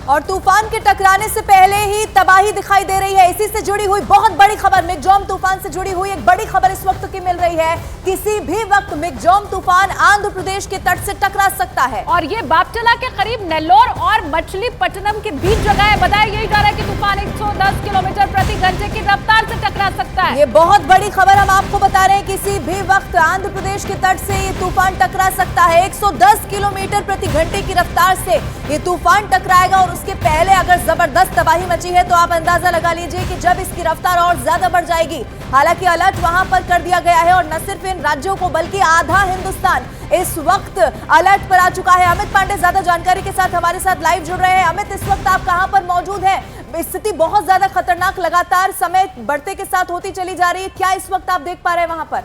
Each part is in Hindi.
और तूफान के टकराने से पहले ही तबाही दिखाई दे रही है। इसी से जुड़ी हुई बहुत बड़ी खबर, मिगजॉम तूफान से जुड़ी हुई एक बड़ी खबर इस वक्त की मिल रही है। किसी भी वक्त मिगजॉम तूफान आंध्र प्रदेश के तट से टकरा सकता है और ये बापटला के करीब नेल्लोर और मछलीपट्टनम के बीच जगह है। बताया यही जा रहा है कि तूफान 110 किलोमीटर प्रति घंटे की रफ्तार से टकरा सकता है। ये बहुत बड़ी खबर हम आपको बता रहे हैं। किसी भी वक्त आंध्र प्रदेश के तट से ये तूफान टकरा सकता है। 110 किलोमीटर प्रति घंटे की रफ्तार से ये तूफान टकराएगा और उसके पहले अगर जबरदस्त तबाही मची है तो आप अंदाजा लगा लीजिए कि जब इसकी रफ्तार और ज्यादा बढ़ जाएगी। हालांकि अलर्ट वहां पर कर दिया गया है और न सिर्फ इन राज्यों को बल्कि आधा हिंदुस्तान इस वक्त अलर्ट पर आ चुका है। अमित पांडे ज्यादा जानकारी के साथ हमारे साथ लाइव जुड़ रहे हैं। अमित, इस वक्त आप कहां पर मौजूद हैं? स्थिति बहुत ज्यादा खतरनाक लगातार समय बढ़ते के साथ होती चली जा रही है। क्या इस वक्त आप देख पा रहे हैं वहां पर?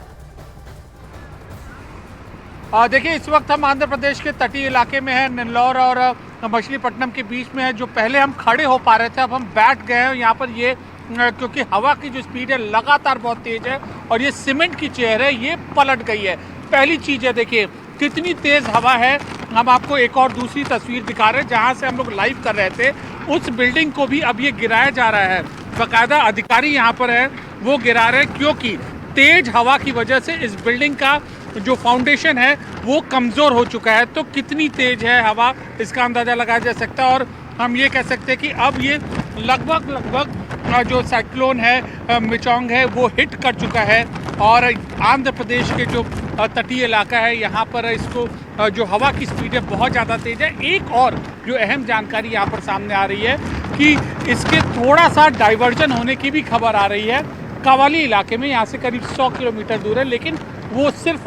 देखिए, इस वक्त हम आंध्र प्रदेश के तटीय इलाके में हैं, नेल्लोर और मछलीपट्टनम के बीच में है। जो पहले हम खड़े हो पा रहे थे, अब हम बैठ गए हैं यहाँ पर। ये क्योंकि हवा की जो स्पीड है लगातार बहुत तेज है और ये सीमेंट की चेयर है, ये पलट गई है। पहली चीज़ है, देखिए कितनी तेज हवा है। हम आपको एक और दूसरी तस्वीर दिखा रहे हैं जहाँ से हम लोग लाइव कर रहे थे। उस बिल्डिंग को भी अब ये गिराया जा रहा है। बाकायदा अधिकारी यहाँ पर है, वो गिरा रहे हैं क्योंकि तेज हवा की वजह से इस बिल्डिंग का जो फाउंडेशन है वो कमज़ोर हो चुका है। तो कितनी तेज है हवा, इसका अंदाज़ा लगाया जा सकता है। और हम ये कह सकते हैं कि अब ये लगभग जो साइक्लोन है मिचोंग है वो हिट कर चुका है और आंध्र प्रदेश के जो तटीय इलाका है यहाँ पर इसको जो हवा की स्पीड है बहुत ज़्यादा तेज है। एक और जो अहम जानकारी यहाँ पर सामने आ रही है कि इसके थोड़ा सा डाइवर्जन होने की भी खबर आ रही है कावाली इलाके में। यहाँ से करीब 100 किलोमीटर दूर है, लेकिन वो सिर्फ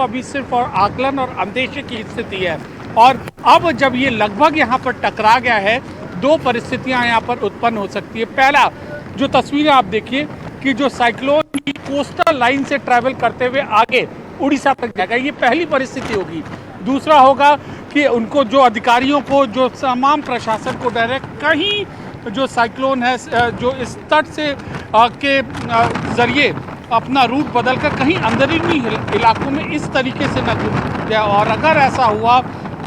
और आकलन और अंदेशे की स्थिति है। और अब जब ये लगभग यहाँ पर टकरा गया है, दो परिस्थितियाँ यहाँ पर उत्पन्न हो सकती है। पहला जो तस्वीरें आप देखिए कि जो साइक्लोन की कोस्टल लाइन से ट्रैवल करते हुए आगे उड़ीसा तक जाएगा, ये पहली परिस्थिति होगी। दूसरा होगा कि उनको जो अधिकारियों को, जो तमाम प्रशासन को डर है कहीं जो साइक्लोन है जो इस तट से के जरिए अपना रूट बदलकर कहीं अंदरूनी इलाकों में इस तरीके से न घुस जाए। और अगर ऐसा हुआ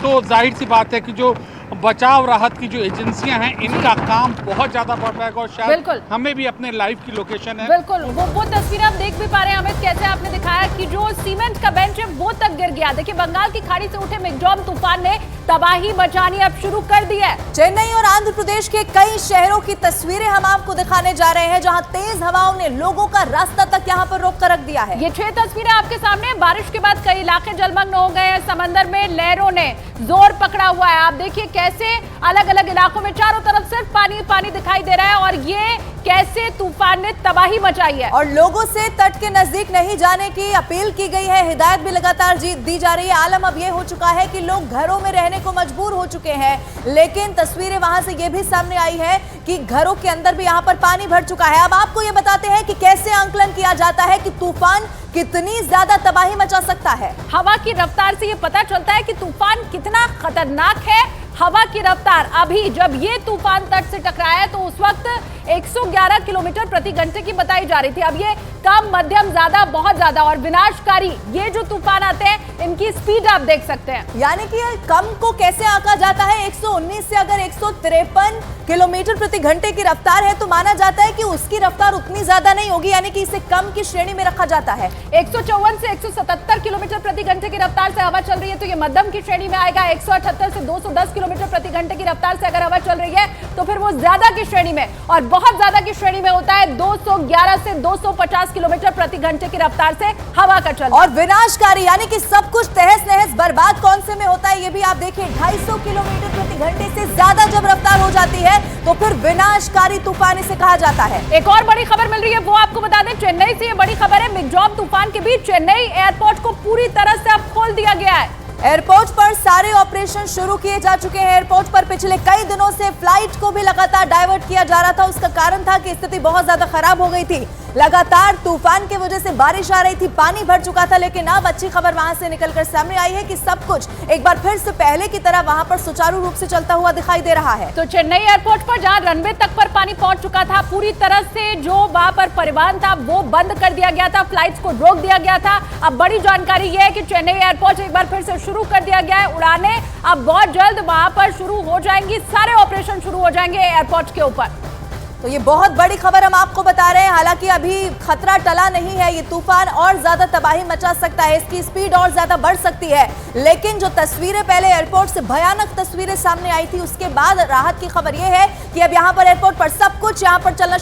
तो जाहिर सी बात है कि जो बचाव राहत की जो एजेंसियां हैं इनका काम बहुत ज्यादा बढ़ जाएगा और शायद हमें भी अपने लाइव की लोकेशन है। बिल्कुल वो तस्वीर आप देख भी पा रहे हैं अमित, कैसे आपने दिखाया कि जो सीमेंट का बेंच है वो तक गिर गया। देखिए, बंगाल की खाड़ी से उठे मिगजॉम तूफान ने तबाही मचानी अब शुरू कर दी है। चेन्नई और आंध्र प्रदेश के कई शहरों की तस्वीरें हम आपको दिखाने जा रहे हैं जहां तेज हवाओं ने लोगों का रास्ता तक यहां पर रोक कर रख दिया है। ये 6 तस्वीरें आपके सामने। बारिश के बाद कई इलाके जलमग्न हो गए हैं, समंदर में लहरों ने जोर पकड़ा हुआ है। आप देखिए कैसे अलग अलग इलाकों में चारों तरफ सिर्फ पानी पानी दिखाई दे रहा है और ये कैसे तूफान ने तबाही मचाई है। और लोगों से तट के नजदीक नहीं जाने की अपील की गई है, हिदायत भी लगातार दी जा रही है। आलम अब ये हो चुका है कि लोग घरों में रहने को मजबूर हो चुके हैं, लेकिन तस्वीरें वहां से ये भी सामने आई है कि घरों के अंदर भी यहाँ पर पानी भर चुका है। अब आपको ये बताते हैं कि कैसे आंकलन किया जाता है कि तूफान कितनी ज्यादा तबाही मचा सकता है। हवा की रफ्तार से ये पता चलता है कि तूफान कितना खतरनाक है। हवा की रफ्तार अभी जब ये तूफान तट से टकराया तो उस वक्त 111 किलोमीटर प्रति घंटे की बताई जा रही थी। अब ये कम, मध्यम, ज्यादा, बहुत ज्यादा और विनाशकारी ये जो तूफान आते हैं इनकी स्पीड आप देख सकते हैं। यानी कि कम को कैसे आंका जाता है? 119 से अगर 153 किलोमीटर प्रति घंटे की रफ्तार है तो माना जाता है कि उसकी रफ्तार उतनी ज्यादा नहीं होगी, यानी कि इसे कम की श्रेणी में रखा जाता है। 154 से 177 किलोमीटर प्रति घंटे की रफ्तार से हवा चल रही है तो ये मध्यम की श्रेणी में आएगा। 178 से 210 किलोमीटर प्रति घंटे की रफ्तार से अगर हवा चल रही है तो फिर वो ज्यादा की श्रेणी में, और बहुत ज्यादा की श्रेणी में होता है 211 से 250 किलोमीटर प्रति घंटे की रफ्तार से हवा का चलना। और विनाशकारी यानी कि सब कुछ तहस नहस बर्बाद कौन से में होता है ये भी आप देखिए। 250 किलोमीटर प्रति घंटे से ज्यादा जब रफ्तार हो जाती है तो फिर विनाशकारी तूफान इसे कहा जाता है। एक और बड़ी खबर मिल रही है, वो आपको बता दें। चेन्नई से ये बड़ी खबर है, मिगजॉम तूफान के बीच चेन्नई एयरपोर्ट को पूरी तरह से अब खोल दिया गया है। एयरपोर्ट पर सारे ऑपरेशन शुरू किए जा चुके हैं। एयरपोर्ट पर पिछले कई दिनों से फ्लाइट को भी लगातार डाइवर्ट किया जा रहा था। उसका कारण था कि स्थिति बहुत ज्यादा खराब हो गई थी। लगातार तूफान की वजह से बारिश आ रही थी, पानी भर चुका था, लेकिन अब अच्छी खबर वहां से निकलकर सामने आई है कि सब कुछ एक बार फिर से पहले की तरह वहां पर सुचारू रूप से चलता हुआ दिखाई दे रहा है। तो चेन्नई एयरपोर्ट पर जहां रनवे तक पर पानी पहुंच चुका था, पूरी तरह से जो वहां पर परिवहन था वो बंद कर दिया गया था, फ्लाइट्स को रोक दिया गया था। अब बड़ी जानकारी यह है कि चेन्नई एयरपोर्ट एक बार फिर से शुरू कर दिया गया है। उड़ानें अब बहुत जल्द वहां पर शुरू हो जाएंगी, सारे ऑपरेशन शुरू हो जाएंगे एयरपोर्ट के ऊपर। तो ये बहुत बड़ी खबर हम आपको बता रहे हैं। हालांकि अभी खतरा टला नहीं है, ये तूफान और ज्यादा तबाही मचा सकता है, इसकी स्पीड और ज्यादा बढ़ सकती है। लेकिन जो तस्वीरें पहले एयरपोर्ट से भयानक तस्वीरें सामने आई थी, उसके बाद राहत की खबर ये है कि अब यहां पर एयरपोर्ट पर सब कुछ यहां पर चलना